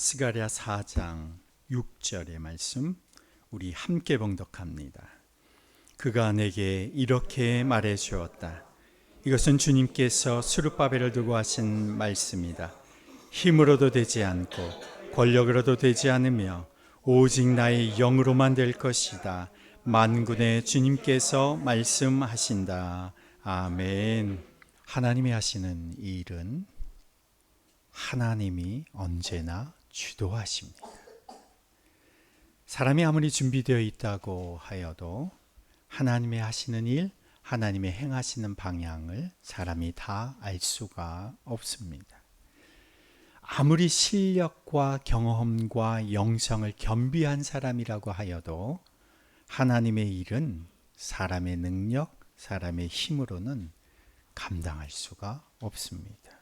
스가랴 4장 6절의 말씀 우리 함께 봉독합니다. 그가 내게 이렇게 말해 주었다. 이것은 주님께서 스룹바벨을 두고 하신 말씀이다. 힘으로도 되지 않고 권력으로도 되지 않으며 오직 나의 영으로만 될 것이다. 만군의 주님께서 말씀하신다. 아멘. 하나님이 하시는 이 일은 하나님이 언제나 주도하십니다. 사람이 아무리 준비되어 있다고 하여도 하나님의 하시는 일, 하나님의 행하시는 방향을 사람이 다 알 수가 없습니다. 아무리 실력과 경험과 영성을 겸비한 사람이라고 하여도 하나님의 일은 사람의 능력, 사람의 힘으로는 감당할 수가 없습니다.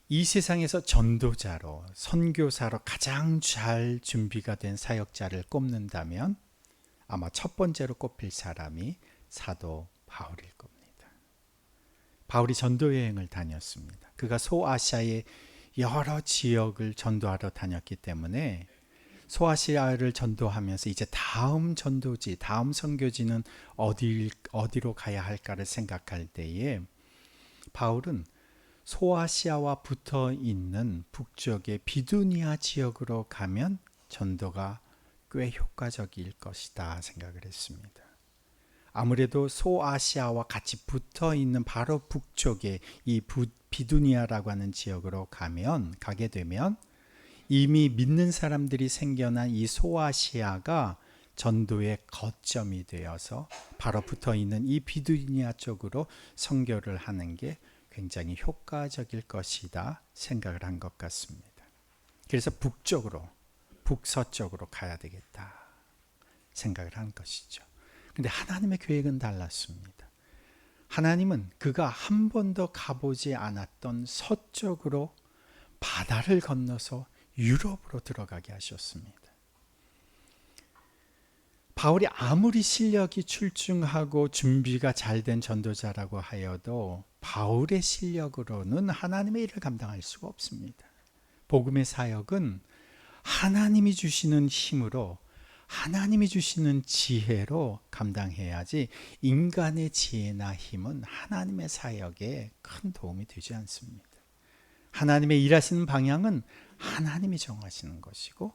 이 세상에서 전도자로, 선교사로 가장 잘 준비가 된 사역자를 꼽는다면 아마 첫 번째로 꼽힐 사람이 사도 바울일 겁니다. 바울이 전도 여행을 다녔습니다. 그가 소아시아의 여러 지역을 전도하러 다녔기 때문에 소아시아를 전도하면서 이제 다음 전도지, 다음 선교지는 어디로 가야 할까를 생각할 때에 바울은 소아시아와 붙어 있는 북쪽의 비두니아 지역으로 가면 전도가 꽤 효과적일 것이다 생각을 했습니다. 아무래도 소아시아와 같이 붙어 있는 바로 북쪽의 이 비두니아라고 하는 지역으로 가게 되면 이미 믿는 사람들이 생겨난 이 소아시아가 전도의 거점이 되어서 바로 붙어 있는 이 비두니아 쪽으로 선교를 하는 게 굉장히 효과적일 것이다 생각을 한 것 같습니다. 그래서 북서쪽으로 가야 되겠다 생각을 한 것이죠. 그런데 하나님의 계획은 달랐습니다. 하나님은 그가 한 번도 가보지 않았던 서쪽으로 바다를 건너서 유럽으로 들어가게 하셨습니다. 바울이 아무리 실력이 출중하고 준비가 잘 된 전도자라고 하여도 바울의 실력으로는 하나님의 일을 감당할 수가 없습니다. 복음의 사역은 하나님이 주시는 힘으로, 하나님이 주시는 지혜로 감당해야지 인간의 지혜나 힘은 하나님의 사역에 큰 도움이 되지 않습니다. 하나님의 일하시는 방향은 하나님이 정하시는 것이고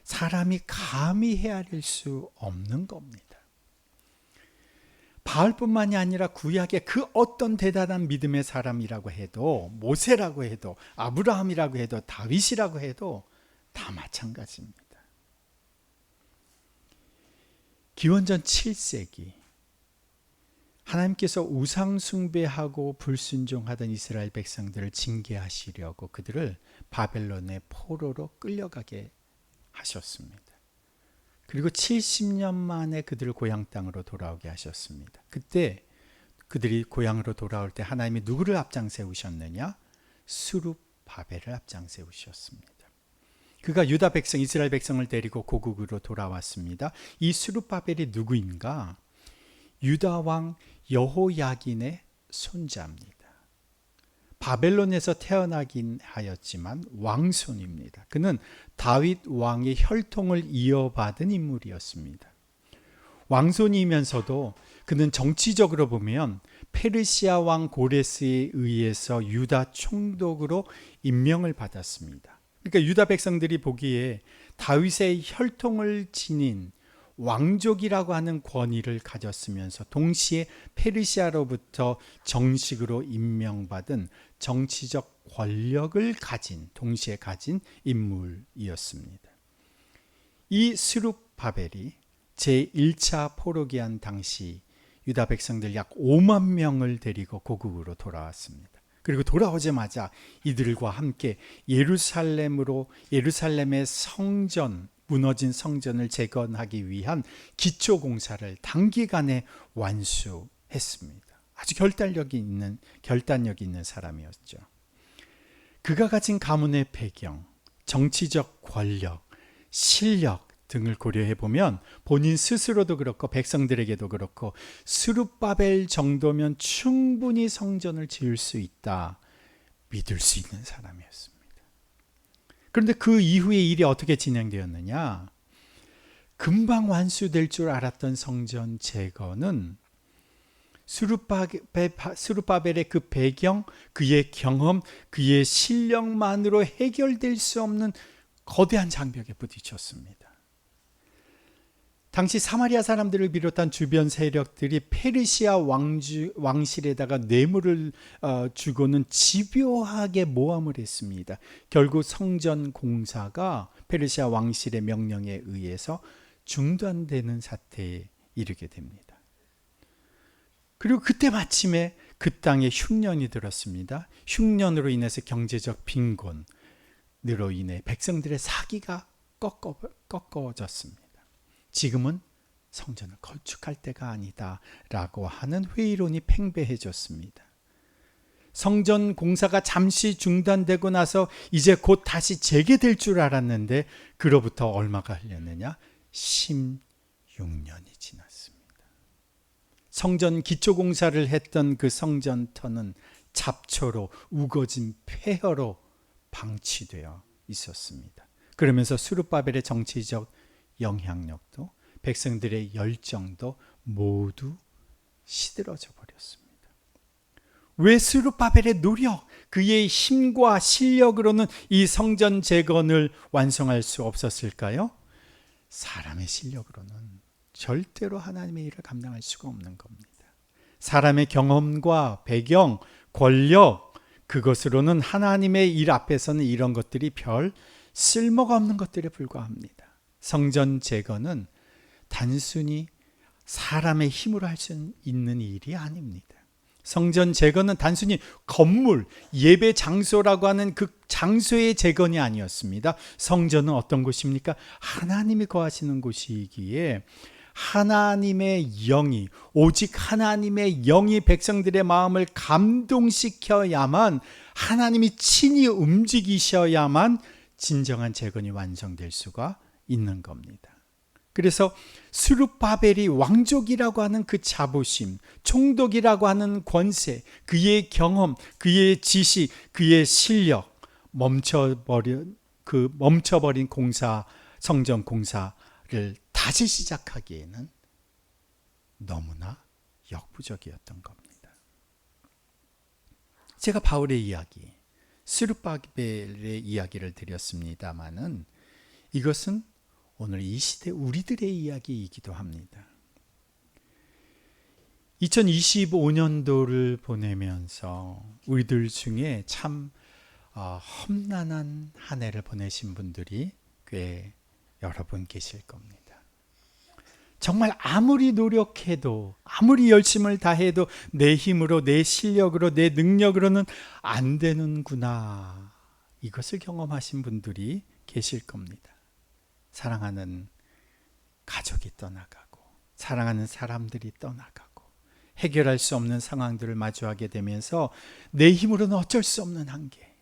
사람이 감히 헤아릴 수 없는 겁니다. 바울뿐만이 아니라 구약의 그 어떤 대단한 믿음의 사람이라고 해도, 모세라고 해도, 아브라함이라고 해도, 다윗이라고 해도 다 마찬가지입니다. 기원전 7세기 하나님께서 우상 숭배하고 불순종하던 이스라엘 백성들을 징계하시려고 그들을 바벨론의 포로로 끌려가게 하셨습니다. 그리고 70년 만에 그들을 고향 땅으로 돌아오게 하셨습니다. 그때 그들이 고향으로 돌아올 때 하나님이 누구를 앞장 세우셨느냐? 스룹바벨을 앞장 세우셨습니다. 그가 유다 백성, 이스라엘 백성을 데리고 고국으로 돌아왔습니다. 이 스룹바벨이 누구인가? 유다 왕 여호야긴의 손자입니다. 바벨론에서 태어나긴 하였지만 왕손입니다. 그는 다윗 왕의 혈통을 이어받은 인물이었습니다. 왕손이면서도 그는 정치적으로 보면 페르시아 왕 고레스에 의해서 유다 총독으로 임명을 받았습니다. 그러니까 유다 백성들이 보기에 다윗의 혈통을 지닌 왕족이라고 하는 권위를 가졌으면서 동시에 페르시아로부터 정식으로 임명받은 정치적 권력을 동시에 가진 인물이었습니다. 이 스룹바벨이 제1차 포로기한 당시 유다 백성들 약 5만 명을 데리고 고국으로 돌아왔습니다. 그리고 돌아오자마자 이들과 함께 예루살렘의 무너진 성전을 재건하기 위한 기초 공사를 단기간에 완수했습니다. 아주 결단력이 있는 사람이었죠. 그가 가진 가문의 배경, 정치적 권력, 실력 등을 고려해 보면 본인 스스로도 그렇고 백성들에게도 그렇고 스룹바벨 정도면 충분히 성전을 지을 수 있다 믿을 수 있는 사람이었습니다. 그런데 그 이후에 일이 어떻게 진행되었느냐? 금방 완수될 줄 알았던 성전 재건은 스룹바벨의 그 배경, 그의 경험, 그의 실력만으로 해결될 수 없는 거대한 장벽에 부딪혔습니다. 당시 사마리아 사람들을 비롯한 주변 세력들이 페르시아 왕실에다가 뇌물을 주고는 집요하게 모함을 했습니다. 결국 성전 공사가 페르시아 왕실의 명령에 의해서 중단되는 사태에 이르게 됩니다. 그리고 그때 마침에 그 땅에 흉년이 들었습니다. 흉년으로 인해서 경제적 빈곤으로 인해 백성들의 사기가 꺾어졌습니다. 지금은 성전을 건축할 때가 아니다 라고 하는 회의론이 팽배해졌습니다. 성전 공사가 잠시 중단되고 나서 이제 곧 다시 재개될 줄 알았는데 그로부터 얼마가 흘렸느냐? 16년이 지났습니다. 성전 기초 공사를 했던 그 성전터는 잡초로 우거진 폐허로 방치되어 있었습니다. 그러면서 스룹바벨의 정치적 영향력도 백성들의 열정도 모두 시들어져 버렸습니다. 왜 스룹바벨의 노력, 그의 힘과 실력으로는 이 성전 재건을 완성할 수 없었을까요? 사람의 실력으로는 절대로 하나님의 일을 감당할 수가 없는 겁니다. 사람의 경험과 배경, 권력, 그것으로는 하나님의 일 앞에서는 이런 것들이 별 쓸모가 없는 것들에 불과합니다. 성전 재건은 단순히 사람의 힘으로 할 수 있는 일이 아닙니다. 성전 재건은 단순히 건물, 예배 장소라고 하는 그 장소의 재건이 아니었습니다. 성전은 어떤 곳입니까? 하나님이 거하시는 곳이기에 하나님의 영이, 오직 하나님의 영이 백성들의 마음을 감동시켜야만, 하나님이 친히 움직이셔야만 진정한 재건이 완성될 수가 있는 겁니다. 그래서 스룹바벨이 왕족이라고 하는 그 자부심, 총독이라고 하는 권세, 그의 경험, 그의 지식, 그의 실력, 멈춰버린 성전 공사를 다시 시작하기에는 너무나 역부족이었던 겁니다. 제가 바울의 이야기, 스룹바벨의 이야기를 드렸습니다마는 이것은 오늘 이 시대 우리들의 이야기이기도 합니다. 2025년도를 보내면서 우리들 중에 참 험난한 한 해를 보내신 분들이 꽤 여러 분 계실 겁니다. 정말 아무리 노력해도, 아무리 열심을 다해도 내 힘으로, 내 실력으로, 내 능력으로는 안 되는구나, 이것을 경험하신 분들이 계실 겁니다. 사랑하는 가족이 떠나가고, 사랑하는 사람들이 떠나가고, 해결할 수 없는 상황들을 마주하게 되면서 내 힘으로는 어쩔 수 없는 한계,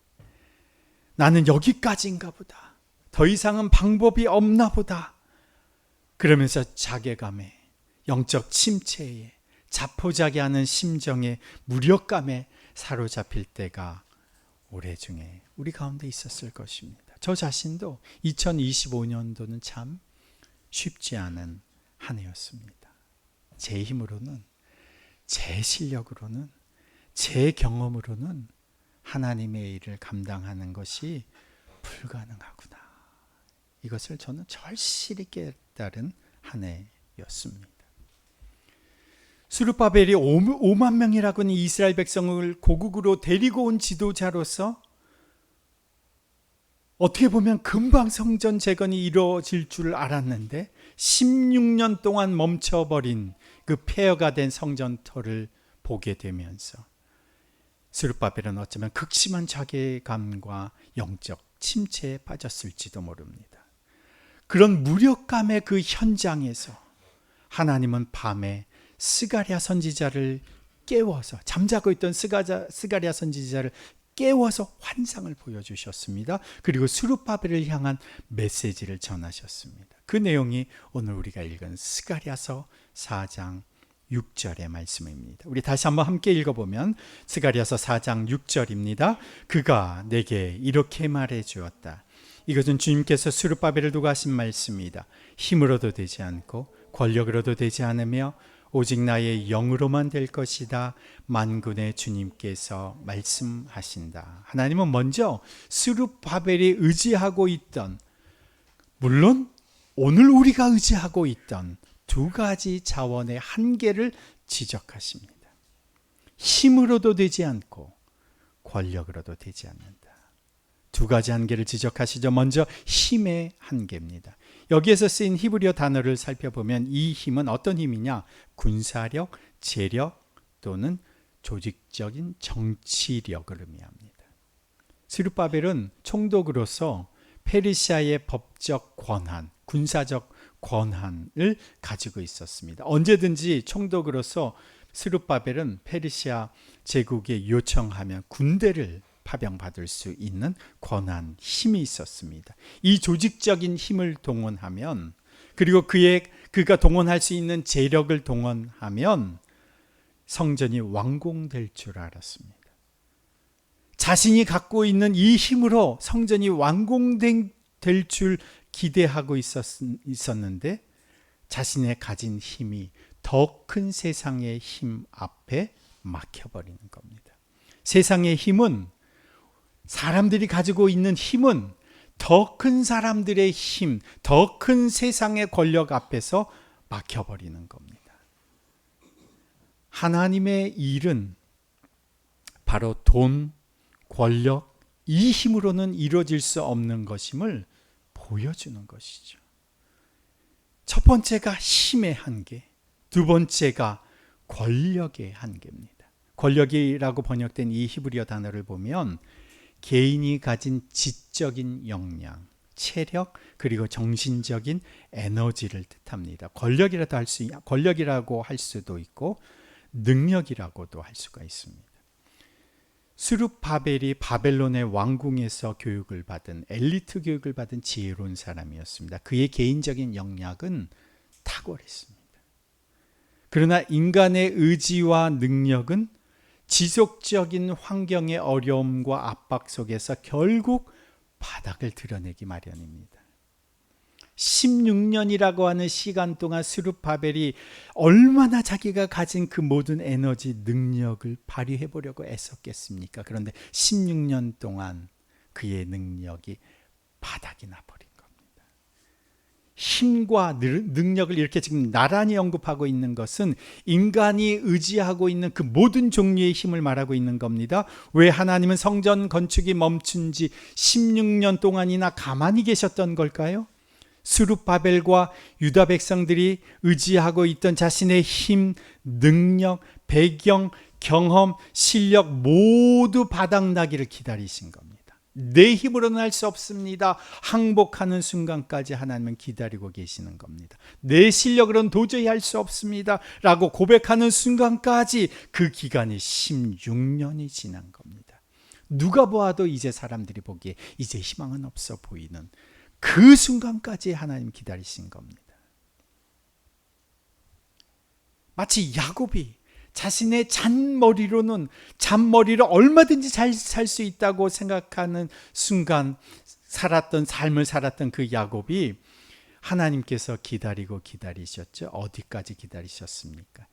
나는 여기까지인가 보다, 더 이상은 방법이 없나 보다, 그러면서 자괴감에, 영적 침체에, 자포자기하는 심정에, 무력감에 사로잡힐 때가 올해 중에 우리 가운데 있었을 것입니다. 저 자신도 2025년도는 참 쉽지 않은 한 해였습니다. 제 힘으로는, 제 실력으로는, 제 경험으로는 하나님의 일을 감당하는 것이 불가능하구나, 이것을 저는 절실히 깨달은 한 해였습니다. 스룹바벨이 5만 명이라고 하는 이스라엘 백성을 고국으로 데리고 온 지도자로서 어떻게 보면 금방 성전 재건이 이루어질 줄 알았는데 16년 동안 멈춰버린 그 폐허가 된 성전터를 보게 되면서 스룹바벨은 어쩌면 극심한 자괴감과 영적 침체에 빠졌을지도 모릅니다. 그런 무력감의 그 현장에서 하나님은 밤에 스가랴 선지자를 깨워서, 잠자고 있던 스가랴 선지자를 깨워서 환상을 보여주셨습니다. 그리고 스룹바벨을 향한 메시지를 전하셨습니다. 그 내용이 오늘 우리가 읽은 스가랴서 4장 6절의 말씀입니다. 우리 다시 한번 함께 읽어보면 스가랴서 4장 6절입니다. 그가 내게 이렇게 말해 주었다. 이것은 주님께서 스룹바벨을 두고 하신 말씀입니다. 힘으로도 되지 않고 권력으로도 되지 않으며 오직 나의 영으로만 될 것이다. 만군의 주님께서 말씀하신다. 하나님은 먼저 스룹바벨이 의지하고 있던, 물론 오늘 우리가 의지하고 있던 두 가지 자원의 한계를 지적하십니다. 힘으로도 되지 않고 권력으로도 되지 않는다. 두 가지 한계를 지적하시죠. 먼저 힘의 한계입니다. 여기에서 쓰인 히브리어 단어를 살펴보면 이 힘은 어떤 힘이냐? 군사력, 재력 또는 조직적인 정치력을 의미합니다. 스룹바벨은 총독으로서 페르시아의 법적 권한, 군사적 권한을 가지고 있었습니다. 언제든지 총독으로서 스룹바벨은 페르시아 제국에 요청하면 군대를 파병받을 수 있는 권한, 힘이 있었습니다. 이 조직적인 힘을 동원하면, 그리고 그가 동원할 수 있는 재력을 동원하면 성전이 완공될 줄 알았습니다. 자신이 갖고 있는 이 힘으로 성전이 완공될 줄 기대하고 있었는데 자신의 가진 힘이 더 큰 세상의 힘 앞에 막혀버리는 겁니다. 세상의 힘은, 사람들이 가지고 있는 힘은 더 큰 사람들의 힘, 더 큰 세상의 권력 앞에서 막혀버리는 겁니다. 하나님의 일은 바로 돈, 권력, 이 힘으로는 이루어질 수 없는 것임을 보여주는 것이죠. 첫 번째가 힘의 한계, 두 번째가 권력의 한계입니다. 권력이라고 번역된 이 히브리어 단어를 보면 개인이 가진 지적인 역량, 체력, 그리고 정신적인 에너지를 뜻합니다. 권력이라고 할 수도 있고 능력이라고도 할 수가 있습니다. 스룹바벨이 바벨론의 왕궁에서 교육을 받은, 엘리트 교육을 받은 지혜로운 사람이었습니다. 그의 개인적인 역량은 탁월했습니다. 그러나 인간의 의지와 능력은 지속적인 환경의 어려움과 압박 속에서 결국 바닥을 드러내기 마련입니다. 16년이라고 하는 시간 동안 스룹바벨이 얼마나 자기가 가진 그 모든 에너지, 능력을 발휘해 보려고 애썼겠습니까? 그런데 16년 동안 그의 능력이 바닥이 나버린 겁니다. 힘과 능력을 이렇게 지금 나란히 언급하고 있는 것은 인간이 의지하고 있는 그 모든 종류의 힘을 말하고 있는 겁니다. 왜 하나님은 성전 건축이 멈춘 지 16년 동안이나 가만히 계셨던 걸까요? 스룹바벨과 유다 백성들이 의지하고 있던 자신의 힘, 능력, 배경, 경험, 실력 모두 바닥나기를 기다리신 겁니다. 내 힘으로는 할 수 없습니다. 항복하는 순간까지 하나님은 기다리고 계시는 겁니다. 내 실력으로는 도저히 할 수 없습니다 라고 고백하는 순간까지 그 기간이 16년이 지난 겁니다. 누가 보아도 이제 사람들이 보기에 이제 희망은 없어 보이는 그 순간까지 하나님 기다리신 겁니다. 마치 야곱이 자신의 잔머리로는, 잔머리로 얼마든지 잘 살 수 있다고 생각하는 순간 삶을 살았던 그 야곱이 하나님께서 기다리셨죠. 어디까지 기다리셨습니까?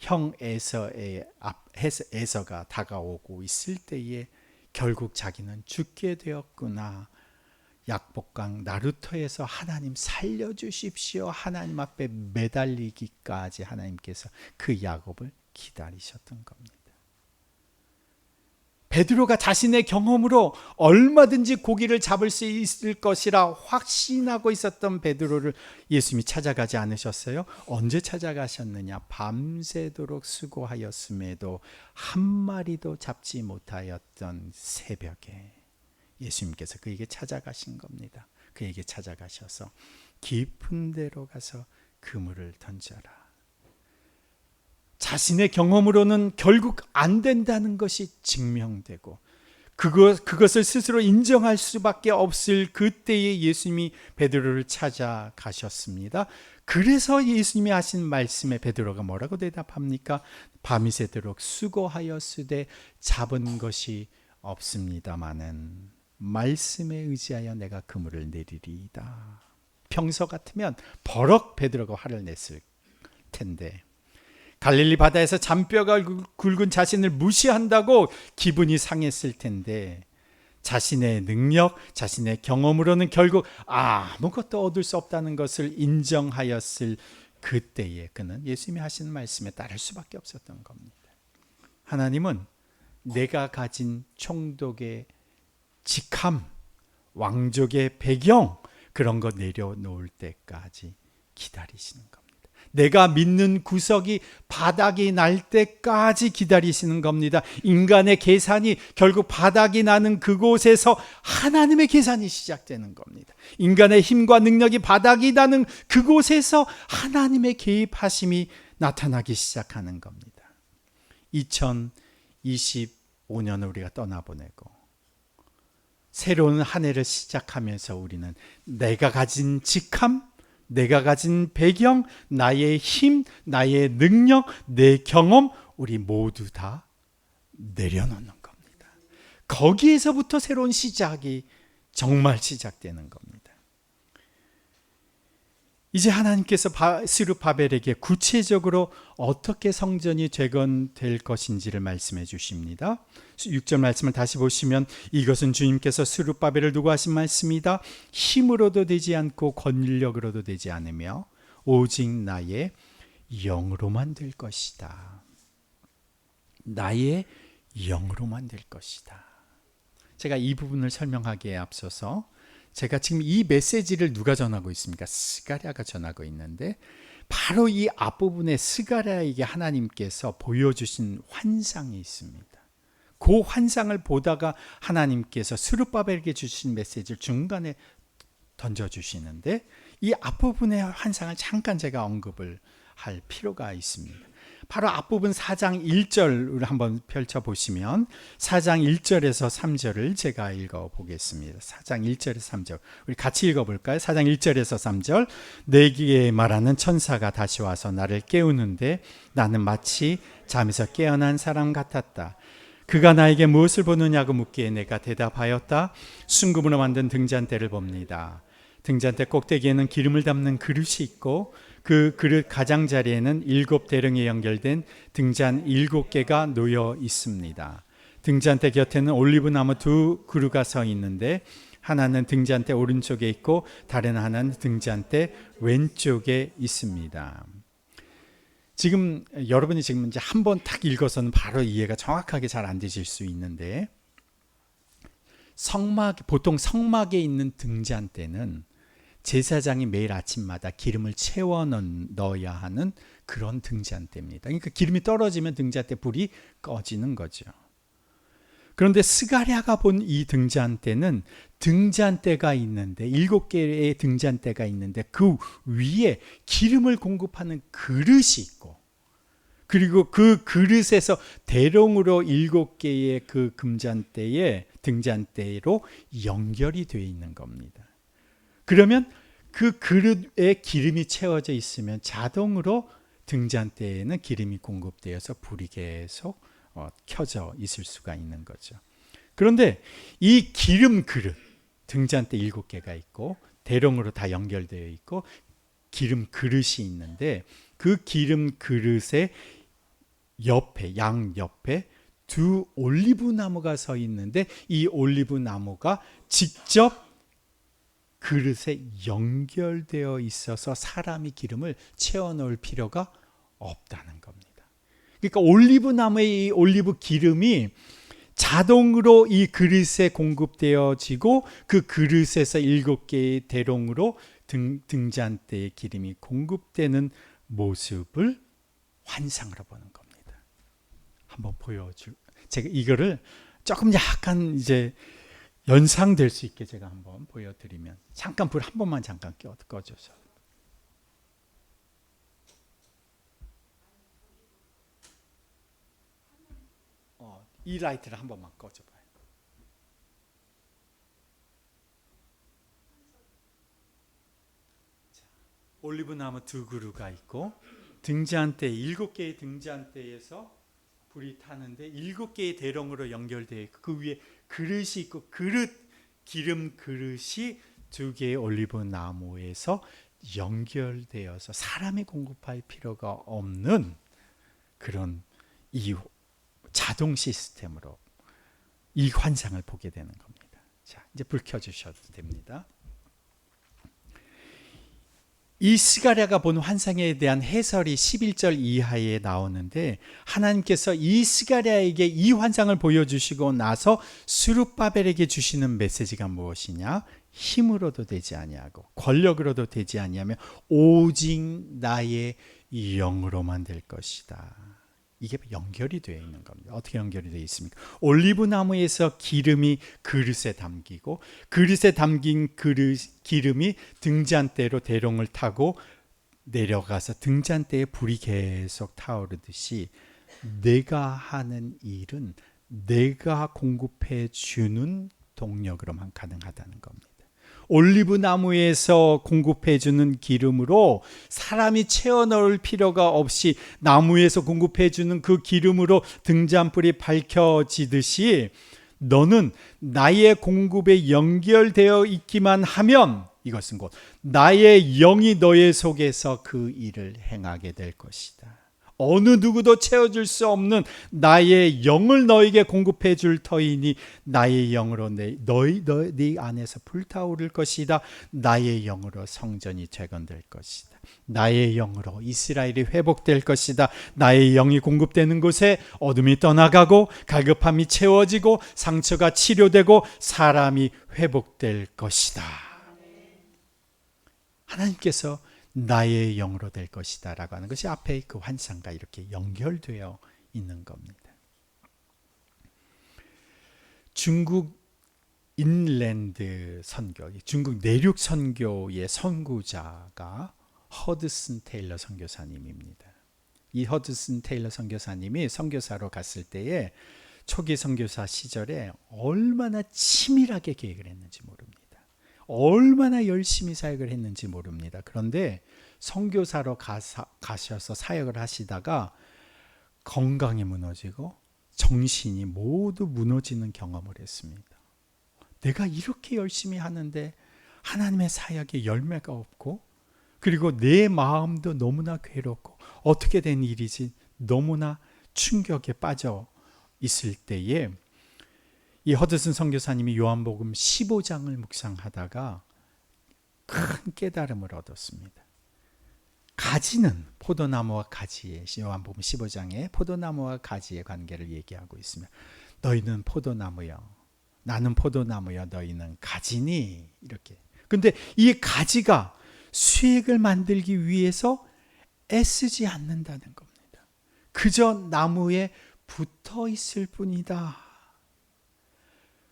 형 에서가 다가오고 있을 때에 결국 자기는 죽게 되었구나. 약복강 나루터에서 하나님 살려주십시오, 하나님 앞에 매달리기까지 하나님께서 그 야곱을 기다리셨던 겁니다. 베드로가 자신의 경험으로 얼마든지 고기를 잡을 수 있을 것이라 확신하고 있었던 베드로를 예수님이 찾아가지 않으셨어요? 언제 찾아가셨느냐? 밤새도록 수고하였음에도 한 마리도 잡지 못하였던 새벽에 예수님께서 그에게 찾아가신 겁니다. 그에게 찾아가셔서 깊은 데로 가서 그물을 던져라. 자신의 경험으로는 결국 안 된다는 것이 증명되고 그것을 스스로 인정할 수밖에 없을 그때에 예수님이 베드로를 찾아가셨습니다. 그래서 예수님이 하신 말씀에 베드로가 뭐라고 대답합니까? 밤이 새도록 수고하였으되 잡은 것이 없습니다마는 말씀에 의지하여 내가 그물을 내리리이다. 평소 같으면 버럭 베드로가 화를 냈을 텐데 갈릴리 바다에서 잔뼈가 굵은 자신을 무시한다고 기분이 상했을 텐데 자신의 능력, 자신의 경험으로는 결국 아무것도 얻을 수 없다는 것을 인정하였을 그때에 그는 예수님이 하시는 말씀에 따를 수밖에 없었던 겁니다. 하나님은 내가 가진 총독의 직함, 왕족의 배경 그런 거 내려놓을 때까지 기다리시는 겁니다. 내가 믿는 구석이 바닥이 날 때까지 기다리시는 겁니다. 인간의 계산이 결국 바닥이 나는 그곳에서 하나님의 계산이 시작되는 겁니다. 인간의 힘과 능력이 바닥이 나는 그곳에서 하나님의 개입하심이 나타나기 시작하는 겁니다. 2025년을 우리가 떠나보내고 새로운 한 해를 시작하면서 우리는 내가 가진 직함, 내가 가진 배경, 나의 힘, 나의 능력, 내 경험 우리 모두 다 내려놓는 겁니다. 거기에서부터 새로운 시작이 정말 시작되는 겁니다. 이제 하나님께서 스룹바벨에게 구체적으로 어떻게 성전이 재건될 것인지를 말씀해 주십니다. 6절 말씀을 다시 보시면 이것은 주님께서 스룹바벨을 두고 하신 말씀이다. 힘으로도 되지 않고 권력으로도 되지 않으며 오직 나의 영으로만 될 것이다. 나의 영으로만 될 것이다. 제가 이 부분을 설명하기에 앞서서 제가 지금 이 메시지를 누가 전하고 있습니까? 스가랴가 전하고 있는데 바로 이 앞부분에 스가랴에게 하나님께서 보여주신 환상이 있습니다. 그 환상을 보다가 하나님께서 스룹바벨에게 주신 메시지를 중간에 던져주시는데 이 앞부분의 환상을 잠깐 제가 언급을 할 필요가 있습니다. 바로 앞부분 4장 1절을 한번 펼쳐보시면 4장 1절에서 3절을 제가 읽어보겠습니다. 4장 1절에서 3절 우리 같이 읽어볼까요? 4장 1절에서 3절 내게 말하는 천사가 다시 와서 나를 깨우는데 나는 마치 잠에서 깨어난 사람 같았다. 그가 나에게 무엇을 보느냐고 묻기에 내가 대답하였다. 순금으로 만든 등잔대를 봅니다. 등잔대 꼭대기에는 기름을 담는 그릇이 있고 그 그릇 가장자리에는 7 대령에 연결된 등잔 7개가 놓여 있습니다. 등잔대 곁에는 올리브나무 2 그루가 서 있는데 하나는 등잔대 오른쪽에 있고 다른 하나는 등잔대 왼쪽에 있습니다. 지금 여러분이 지금 이제 한번 딱 읽어서는 바로 이해가 정확하게 잘 안 되실 수 있는데 보통 성막에 있는 등잔대는 제사장이 매일 아침마다 기름을 채워 넣어야 하는 그런 등잔대입니다. 그러니까 기름이 떨어지면 등잔대 불이 꺼지는 거죠. 그런데 스가랴가 본 이 등잔대는 등잔대가 있는데 7개의 등잔대가 있는데 그 위에 기름을 공급하는 그릇이 있고 그리고 그 그릇에서 대롱으로 7개의 그 금잔대에 등잔대로 연결이 되어 있는 겁니다. 그러면 그 그릇에 기름이 채워져 있으면 자동으로 등잔대에는 기름이 공급되어서 불이 계속 켜져 있을 수가 있는 거죠. 그런데 이 기름 그릇, 등잔대 7개가 있고 대롱으로 다 연결되어 있고 기름 그릇이 있는데 그 기름 그릇의 옆에, 양옆에 2 올리브 나무가 서 있는데 이 올리브 나무가 직접 그릇에 연결되어 있어서 사람이 기름을 채워 넣을 필요가 없다는 겁니다. 그러니까 올리브 나무의 이 올리브 기름이 자동으로 이 그릇에 공급되어지고 그 그릇에서 7개의 대롱으로 등잔대의 기름이 공급되는 모습을 환상으로 보는 겁니다. 한번 제가 이거를 조금 약간 이제 연상될 수 있게 제가 한번 보여드리면 잠깐 불 한 번만 잠깐 꺼줘서 이 라이트를 한 번만 꺼줘봐요. 자, 올리브나무 2 그루가 있고 등잔대 7개의 등잔대에서 불이 타는데 7개의 대롱으로 연결되어 있고 그 위에 그릇이 있고 그릇 기름 그릇이 두 개의 올리브 나무에서 연결되어서 사람이 공급할 필요가 없는 그런 이 자동 시스템으로 이 환상을 보게 되는 겁니다. 자, 이제 불 켜주셔도 됩니다. 이 스가랴가 본 환상에 대한 해설이 11절 이하에 나오는데, 하나님께서 이 스가랴에게 이 환상을 보여주시고 나서 스룹바벨에게 주시는 메시지가 무엇이냐? 힘으로도 되지 아니하고 권력으로도 되지 아니하며 오직 나의 영으로만 될 것이다. 이게 연결이 되어 있는 겁니다. 어떻게 연결이 되어 있습니까? 올리브 나무에서 기름이 그릇에 담기고, 그릇에 담긴 기름이 등잔대로 대롱을 타고 내려가서 등잔대에 불이 계속 타오르듯이, 내가 하는 일은 내가 공급해 주는 동력으로만 가능하다는 겁니다. 올리브 나무에서 공급해 주는 기름으로 사람이 채워 넣을 필요가 없이 나무에서 공급해 주는 그 기름으로 등잔불이 밝혀지듯이, 너는 나의 공급에 연결되어 있기만 하면 이것은 곧 나의 영이 너의 속에서 그 일을 행하게 될 것이다. 어느 누구도 채워줄 수 없는 나의 영을 너에게 공급해 줄 터이니 나의 영으로 네 안에서 불타오를 것이다. 나의 영으로 성전이 재건될 것이다. 나의 영으로 이스라엘이 회복될 것이다. 나의 영이 공급되는 곳에 어둠이 떠나가고 갈급함이 채워지고 상처가 치료되고 사람이 회복될 것이다. 하나님께서 나의 영으로 될 것이다 라고 하는 것이 앞에 그 환상과 이렇게 연결되어 있는 겁니다. 중국 인랜드 선교, 중국 내륙 선교의 선구자가 허드슨 테일러 선교사님입니다. 이 허드슨 테일러 선교사님이 선교사로 갔을 때에 초기 선교사 시절에 얼마나 치밀하게 계획을 했는지 모릅니다. 얼마나 열심히 사역을 했는지 모릅니다. 그런데 선교사로 가셔서 사역을 하시다가 건강이 무너지고 정신이 모두 무너지는 경험을 했습니다. 내가 이렇게 열심히 하는데 하나님의 사역에 열매가 없고, 그리고 내 마음도 너무나 괴롭고 어떻게 된 일이지 너무나 충격에 빠져 있을 때에 이 허드슨 선교사님이 요한복음 15장을 묵상하다가 큰 깨달음을 얻었습니다. 가지는 포도나무와 가지의, 요한복음 15장에 포도나무와 가지의 관계를 얘기하고 있으며, 너희는 포도나무여 나는 포도나무여 너희는 가지니, 이렇게. 근데 이 가지가 수액을 만들기 위해서 애쓰지 않는다는 겁니다. 그저 나무에 붙어 있을 뿐이다.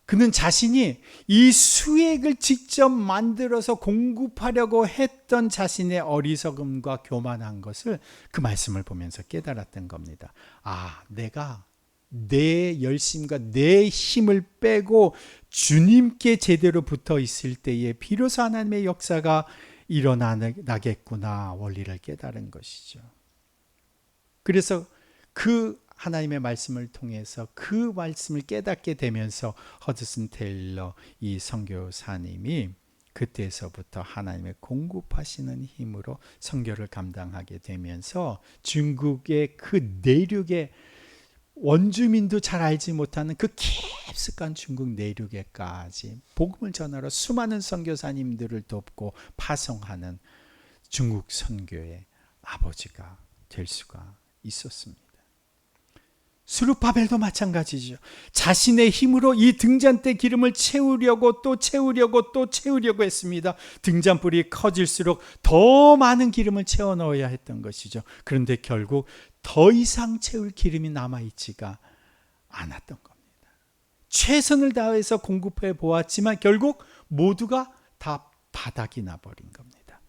그는 자신이 이 수액을 직접 만들어서 공급하려고 했던 자신의 어리석음과 교만한 것을 그 말씀을 보면서 깨달았던 겁니다. 아, 내가 내 열심과 내 힘을 빼고 주님께 제대로 붙어 있을 때에 비로소 하나님의 역사가 일어나겠구나 원리를 깨달은 것이죠. 그래서 그 하나님의 말씀을 통해서 그 말씀을 깨닫게 되면서 허드슨 테일러 이 선교사님이 그때서부터 하나님의 공급하시는 힘으로 선교를 감당하게 되면서 중국의 그 내륙의 원주민도 잘 알지 못하는 그 깊숙한 중국 내륙에까지 복음을 전하러 수많은 선교사님들을 돕고 파송하는 중국 선교의 아버지가 될 수가 있었습니다. 스룹바벨도 마찬가지죠. 자신의 힘으로 이 등잔대 기름을 채우려고 또 채우려고 또 채우려고 했습니다. 등잔불이 커질수록 더 많은 기름을 채워 넣어야 했던 것이죠. 그런데 결국 더 이상 채울 기름이 남아있지가 않았던 겁니다. 최선을 다해서 공급해 보았지만 결국 모두가 다 바닥이 나버린 겁니다.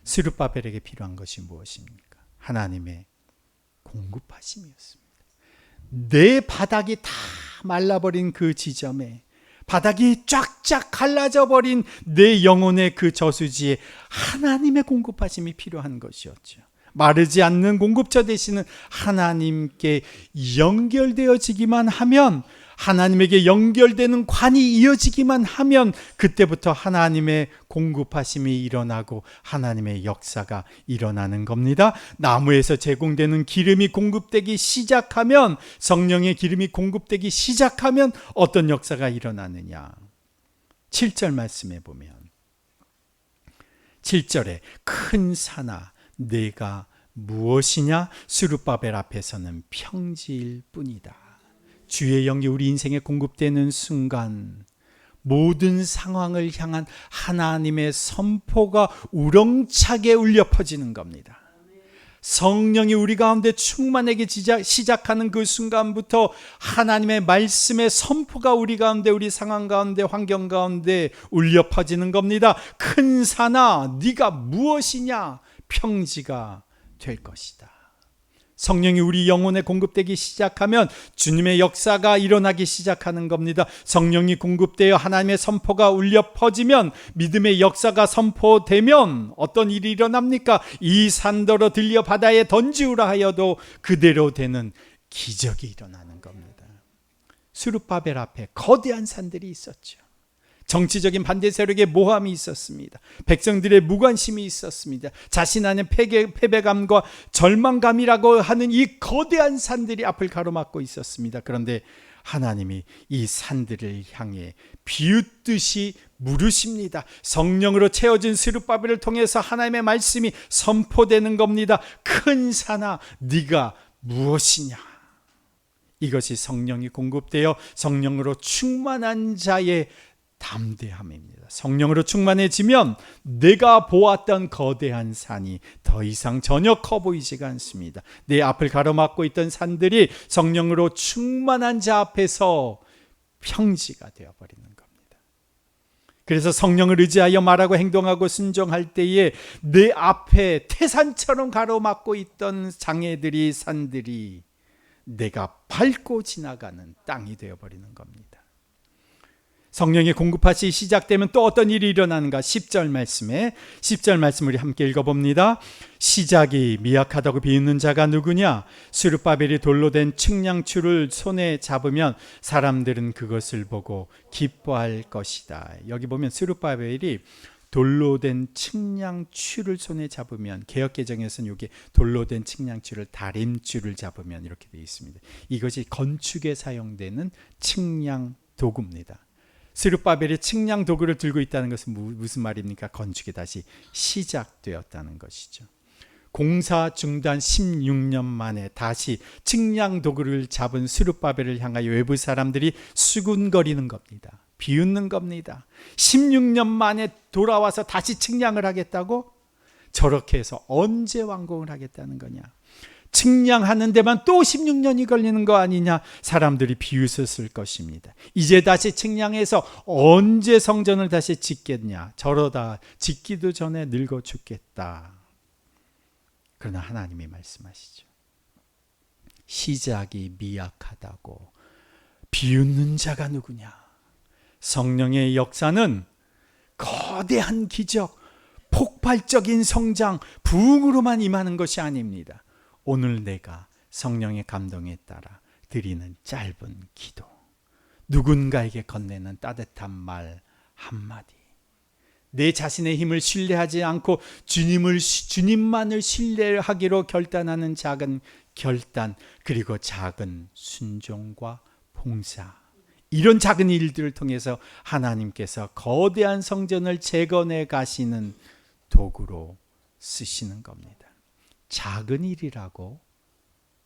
스룹바벨에게 필요한 것이 무엇입니까? 하나님의 공급하심이었습니다. 내 바닥이 다 말라버린 그 지점에, 바닥이 쫙쫙 갈라져 버린 내 영혼의 그 저수지에 하나님의 공급하심이 필요한 것이었죠. 마르지 않는 공급처 되시는 하나님께 연결되어지기만 하면 하나님에게 연결되는 관이 이어지기만 하면 그때부터 하나님의 공급하심이 일어나고 하나님의 역사가 일어나는 겁니다. 나무에서 제공되는 기름이 공급되기 시작하면, 성령의 기름이 공급되기 시작하면 어떤 역사가 일어나느냐. 7절 말씀해 보면 7절에 큰 산아 내가 무엇이냐, 스룹바벨 앞에서는 평지일 뿐이다. 주의 영이 우리 인생에 공급되는 순간 모든 상황을 향한 하나님의 선포가 우렁차게 울려 퍼지는 겁니다. 성령이 우리 가운데 충만하게 시작하는 그 순간부터 하나님의 말씀의 선포가 우리 가운데, 우리 상황 가운데, 환경 가운데 울려 퍼지는 겁니다. 큰 산아 네가 무엇이냐, 평지가 될 것이다. 성령이 우리 영혼에 공급되기 시작하면 주님의 역사가 일어나기 시작하는 겁니다. 성령이 공급되어 하나님의 선포가 울려 퍼지면, 믿음의 역사가 선포되면 어떤 일이 일어납니까? 이 산더러 들려 바다에 던지우라 하여도 그대로 되는 기적이 일어나는 겁니다. 스룹바벨 앞에 거대한 산들이 있었죠. 정치적인 반대 세력의 모함이 있었습니다. 백성들의 무관심이 있었습니다. 자신 안에 패배감과 절망감이라고 하는 이 거대한 산들이 앞을 가로막고 있었습니다. 그런데 하나님이 이 산들을 향해 비웃듯이 물으십니다. 성령으로 채워진 스룹바벨을 통해서 하나님의 말씀이 선포되는 겁니다. 큰 산아 네가 무엇이냐. 이것이 성령이 공급되어 성령으로 충만한 자의 담대함입니다. 성령으로 충만해지면 내가 보았던 거대한 산이 더 이상 전혀 커 보이지가 않습니다. 내 앞을 가로막고 있던 산들이 성령으로 충만한 자 앞에서 평지가 되어버리는 겁니다. 그래서 성령을 의지하여 말하고 행동하고 순종할 때에 내 앞에 태산처럼 가로막고 있던 장애들이, 산들이 내가 밟고 지나가는 땅이 되어버리는 겁니다. 성령의 공급하시 시작되면 또 어떤 일이 일어나는가? 10절 말씀 우리 함께 읽어봅니다. 시작이 미약하다고 비웃는 자가 누구냐? 스룹바벨이 돌로 된 측량추를 손에 잡으면 사람들은 그것을 보고 기뻐할 것이다. 여기 보면 스룹바벨이 돌로 된 측량추를 손에 잡으면, 개역개정에서는 이게 돌로 된 측량추를 다림추를 잡으면 이렇게 되어 있습니다. 이것이 건축에 사용되는 측량 도구입니다. 스룹바벨이 측량 도구를 들고 있다는 것은 무슨 말입니까? 건축이 다시 시작되었다는 것이죠. 공사 중단 16년 만에 다시 측량 도구를 잡은 스룹바벨을 향하여 외부 사람들이 수군거리는 겁니다. 비웃는 겁니다. 16년 만에 돌아와서 다시 측량을 하겠다고? 저렇게 해서 언제 완공을 하겠다는 거냐? 측량하는 데만 또 16년이 걸리는 거 아니냐? 사람들이 비웃었을 것입니다. 이제 다시 측량해서 언제 성전을 다시 짓겠냐? 저러다 짓기도 전에 늙어 죽겠다. 그러나 하나님이 말씀하시죠. 시작이 미약하다고 비웃는 자가 누구냐? 성령의 역사는 거대한 기적, 폭발적인 성장, 부흥으로만 임하는 것이 아닙니다. 오늘 내가 성령의 감동에 따라 드리는 짧은 기도, 누군가에게 건네는 따뜻한 말 한마디, 내 자신의 힘을 신뢰하지 않고 주님만을 신뢰하기로 결단하는 작은 결단, 그리고 작은 순종과 봉사, 이런 작은 일들을 통해서 하나님께서 거대한 성전을 재건해 가시는 도구로 쓰시는 겁니다. 작은 일이라고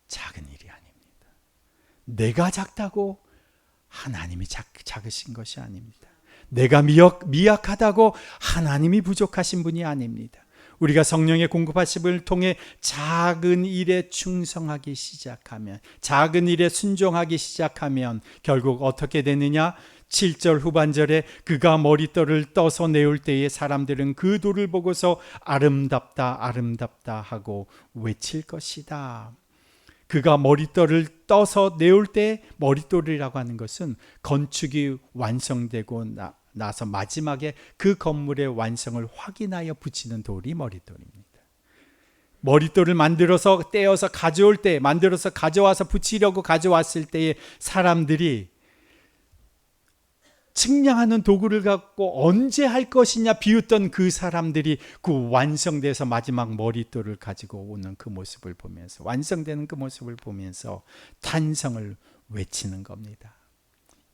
작은 일이 아닙니다. 내가 작다고 하나님이 작으신 것이 아닙니다. 내가 미약하다고 하나님이 부족하신 분이 아닙니다. 우리가 성령의 공급하심을 통해 작은 일에 충성하기 시작하면, 작은 일에 순종하기 시작하면 결국 어떻게 되느냐? 7절 후반절에 그가 머릿돌을 떠서 내올 때에 사람들은 그 돌을 보고서 아름답다 아름답다 하고 외칠 것이다. 그가 머릿돌을 떠서 내올 때, 머릿돌이라고 하는 것은 건축이 완성되고 나서 마지막에 그 건물의 완성을 확인하여 붙이는 돌이 머릿돌입니다. 머릿돌을 만들어서 떼어서 가져올 때, 만들어서 가져와서 붙이려고 가져왔을 때에 사람들이 측량하는 도구를 갖고 언제 할 것이냐 비웃던 그 사람들이 그 완성돼서 마지막 머릿돌을 가지고 오는 그 모습을 보면서, 완성되는 그 모습을 보면서 탄성을 외치는 겁니다.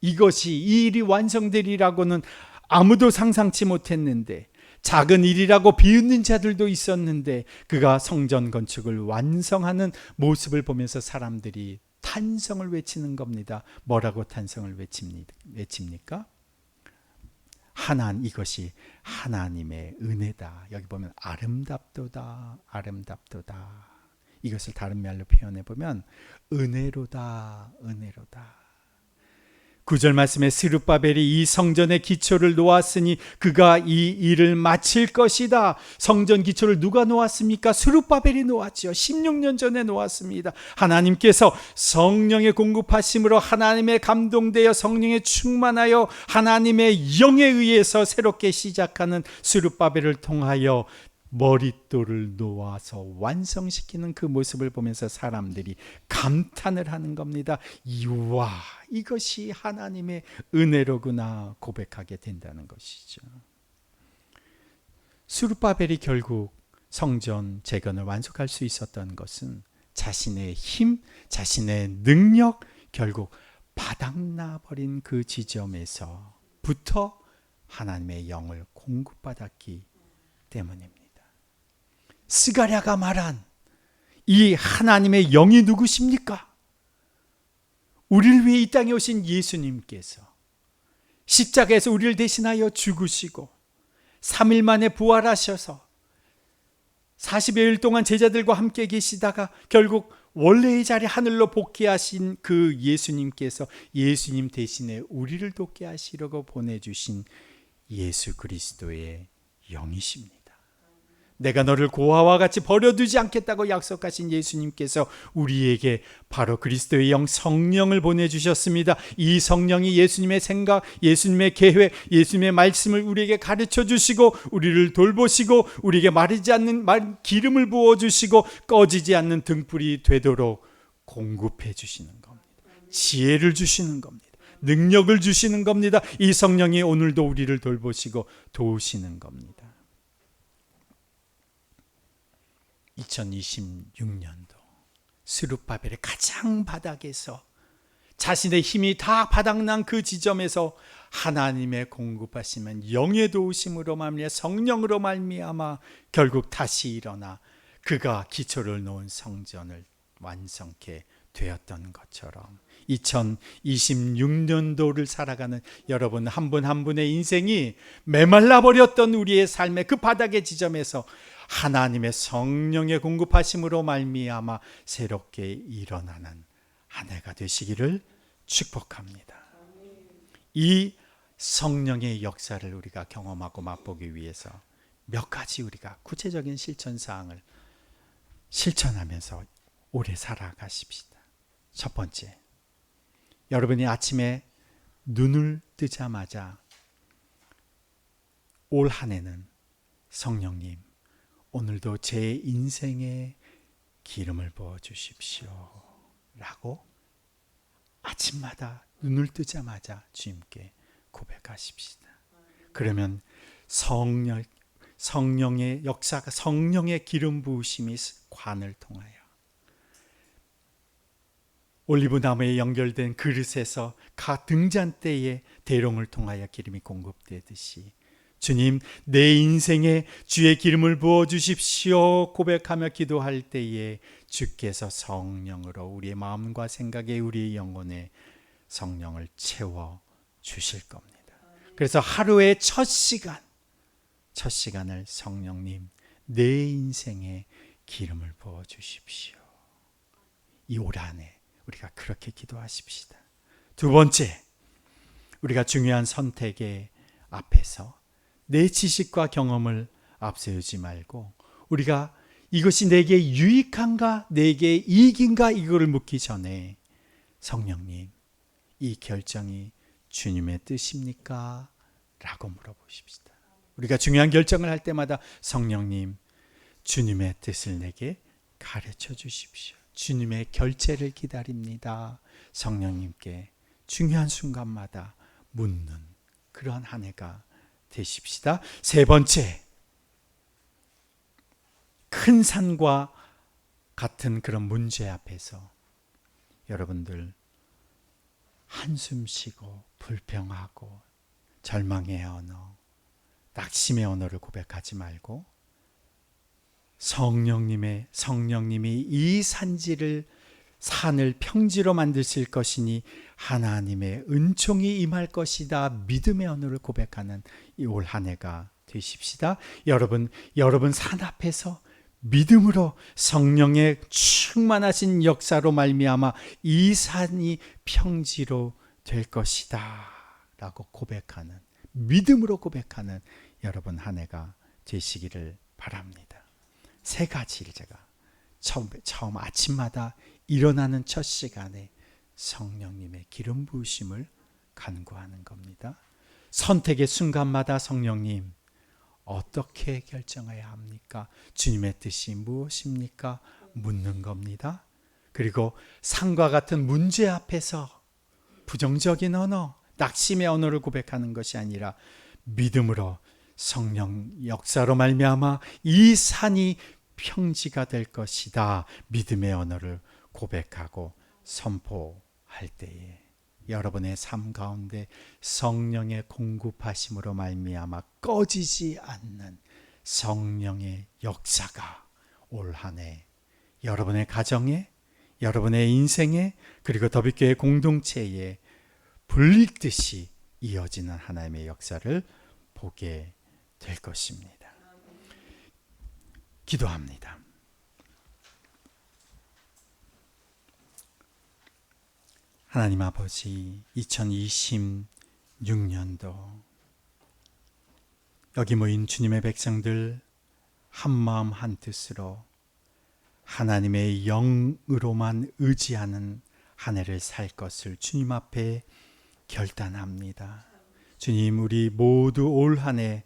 이것이, 이 일이 완성되리라고는 아무도 상상치 못했는데, 작은 일이라고 비웃는 자들도 있었는데, 그가 성전 건축을 완성하는 모습을 보면서 사람들이 탄성을 외치는 겁니다. 뭐라고 탄성을 외칩니까? 이것이 하나님의 은혜다. 여기 보면 아름답도다, 아름답도다. 이것을 다른 말로 표현해 보면 은혜로다, 은혜로다. 9절 말씀에 스룹바벨이 이 성전의 기초를 놓았으니 그가 이 일을 마칠 것이다. 성전 기초를 누가 놓았습니까? 스룹바벨이 놓았죠. 16년 전에 놓았습니다. 하나님께서 성령의 공급하심으로 하나님의 감동되어 성령에 충만하여 하나님의 영에 의해서 새롭게 시작하는 스룹바벨을 통하여 머릿돌을 놓아서 완성시키는 그 모습을 보면서 사람들이 감탄을 하는 겁니다. 이와, 이것이 하나님의 은혜로구나 고백하게 된다는 것이죠. 스룹바벨이 결국 성전 재건을 완성할 수 있었던 것은 자신의 힘, 자신의 능력, 결국 바닥나버린 그 지점에서부터 하나님의 영을 공급받았기 때문입니다. 스가랴가 말한 이 하나님의 영이 누구십니까? 우리를 위해 이 땅에 오신 예수님께서 십자가에서 우리를 대신하여 죽으시고 3일 만에 부활하셔서 40여일 동안 제자들과 함께 계시다가 결국 원래의 자리 하늘로 복귀하신 그 예수님께서 예수님 대신에 우리를 돕게 하시려고 보내주신 예수 그리스도의 영이십니다. 내가 너를 고아와 같이 버려두지 않겠다고 약속하신 예수님께서 우리에게 바로 그리스도의 영 성령을 보내주셨습니다. 이 성령이 예수님의 생각, 예수님의 계획, 예수님의 말씀을 우리에게 가르쳐 주시고 우리를 돌보시고 우리에게 마르지 않는 기름을 부어주시고 꺼지지 않는 등불이 되도록 공급해 주시는 겁니다. 지혜를 주시는 겁니다. 능력을 주시는 겁니다. 이 성령이 오늘도 우리를 돌보시고 도우시는 겁니다. 2026년도 스룹바벨의 가장 바닥에서 자신의 힘이 다 바닥난 그 지점에서 하나님의 공급하시면 영의 도우심으로 말미암아 성령으로 말미암아 결국 다시 일어나 그가 기초를 놓은 성전을 완성케 되었던 것처럼 2026년도를 살아가는 여러분 한 분 한 분의 인생이 메말라 버렸던 우리의 삶의 그 바닥의 지점에서 하나님의 성령의 공급하심으로 말미암아 새롭게 일어나는 한 해가 되시기를 축복합니다. 이 성령의 역사를 우리가 경험하고 맛보기 위해서 몇 가지 우리가 구체적인 실천 사항을 실천하면서 오래 살아가십시다. 첫 번째, 여러분이 아침에 눈을 뜨자마자 올 한 해는 성령님 오늘도 제 인생에 기름을 부어 주십시오 라고 아침마다 눈을 뜨자마자 주님께 고백하십시다. 그러면 성령의 역사가, 성령의 기름 부으심이 관을 통하여 올리브나무에 연결된 그릇에서 각 등잔대에 대롱을 통하여 기름이 공급되듯이 주님 내 인생에 주의 기름을 부어 주십시오 고백하며 기도할 때에 주께서 성령으로 우리의 마음과 생각에 우리의 영혼에 성령을 채워 주실 겁니다. 그래서 하루의 첫 시간을 성령님 내 인생에 기름을 부어 주십시오. 이 올 한 해 우리가 그렇게 기도하십시다. 두 번째, 우리가 중요한 선택의 앞에서 내 지식과 경험을 앞세우지 말고 우리가 이것이 내게 유익한가 내게 이익인가 이거를 묻기 전에 성령님 이 결정이 주님의 뜻입니까? 라고 물어보십시다. 우리가 중요한 결정을 할 때마다 성령님 주님의 뜻을 내게 가르쳐 주십시오. 주님의 결재를 기다립니다. 성령님께 중요한 순간마다 묻는 그러한 한 해가 되십시다. 세 번째, 큰 산과 같은 그런 문제 앞에서 여러분들 한숨 쉬고 불평하고 절망의 언어, 낙심의 언어를 고백하지 말고 성령님이 이 산을 평지로 만드실 것이니 하나님의 은총이 임할 것이다. 믿음의 언어를 고백하는 이 올 한 해가 되십시다. 여러분 산 앞에서 믿음으로 성령의 충만하신 역사로 말미암아 이 산이 평지로 될 것이다 라고 고백하는, 믿음으로 고백하는 여러분 한 해가 되시기를 바랍니다. 세 가지를 제가 처음 아침마다 일어나는 첫 시간에 성령님의 기름 부으심을 간구하는 겁니다. 선택의 순간마다 성령님 어떻게 결정해야 합니까? 주님의 뜻이 무엇입니까? 묻는 겁니다. 그리고 산과 같은 문제 앞에서 부정적인 언어, 낙심의 언어를 고백하는 것이 아니라 믿음으로 성령 역사로 말미암아 이 산이 평지가 될 것이다. 믿음의 언어를 고백하고 선포할 때에 여러분의 삶 가운데 성령의 공급하심으로 말미암아 꺼지지 않는 성령의 역사가 올 한 해 여러분의 가정에, 여러분의 인생에, 그리고 더비교회 공동체에 불릴듯이 이어지는 하나님의 역사를 보게 될 것입니다. 기도합니다. 하나님 아버지, 2026년도 여기 모인 주님의 백성들 한마음 한뜻으로 하나님의 영으로만 의지하는 한 해를 살 것을 주님 앞에 결단합니다. 주님, 우리 모두 올 한 해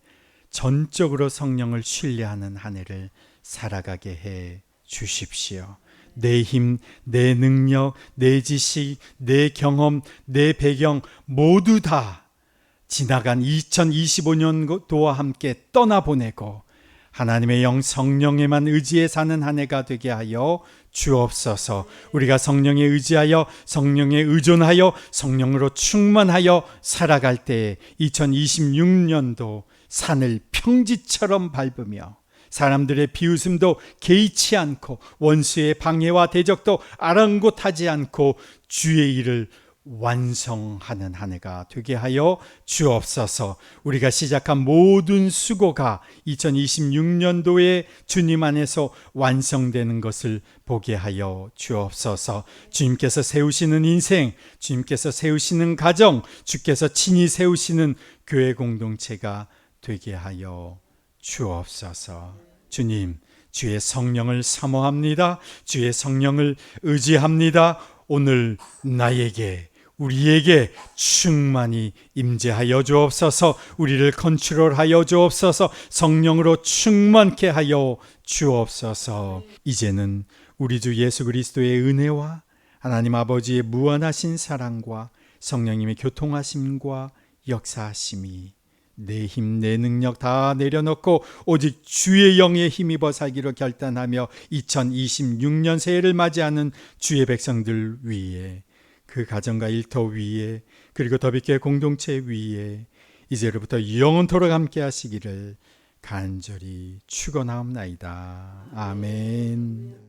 전적으로 성령을 신뢰하는 한 해를 살아가게 해 주십시오. 내 힘, 내 능력, 내 지식, 내 경험, 내 배경 모두 다 지나간 2025년도와 함께 떠나보내고 하나님의 영 성령에만 의지해 사는 한 해가 되게 하여 주옵소서. 우리가 성령에 의지하여 성령에 의존하여 성령으로 충만하여 살아갈 때에 2026년도 산을 평지처럼 밟으며 사람들의 비웃음도 개의치 않고 원수의 방해와 대적도 아랑곳하지 않고 주의 일을 완성하는 한 해가 되게 하여 주옵소서. 우리가 시작한 모든 수고가 2026년도에 주님 안에서 완성되는 것을 보게 하여 주옵소서. 주님께서 세우시는 인생, 주님께서 세우시는 가정, 주께서 친히 세우시는 교회 공동체가 되게 하여 주옵소서. 주님, 주의 성령을 사모합니다. 주의 성령을 의지합니다. 오늘 나에게, 우리에게 충만히 임재하여 주옵소서. 우리를 컨트롤하여 주옵소서. 성령으로 충만케 하여 주옵소서. 이제는 우리 주 예수 그리스도의 은혜와 하나님 아버지의 무한하신 사랑과 성령님의 교통하심과 역사하심이 내 힘, 내 능력 다 내려놓고 오직 주의 영에 힘입어 살기로 결단하며 2026년 새해를 맞이하는 주의 백성들 위에, 그 가정과 일터 위에, 그리고 더비교회 공동체 위에 이제로부터 영원토록 함께 하시기를 간절히 축원하옵나이다. 아멘.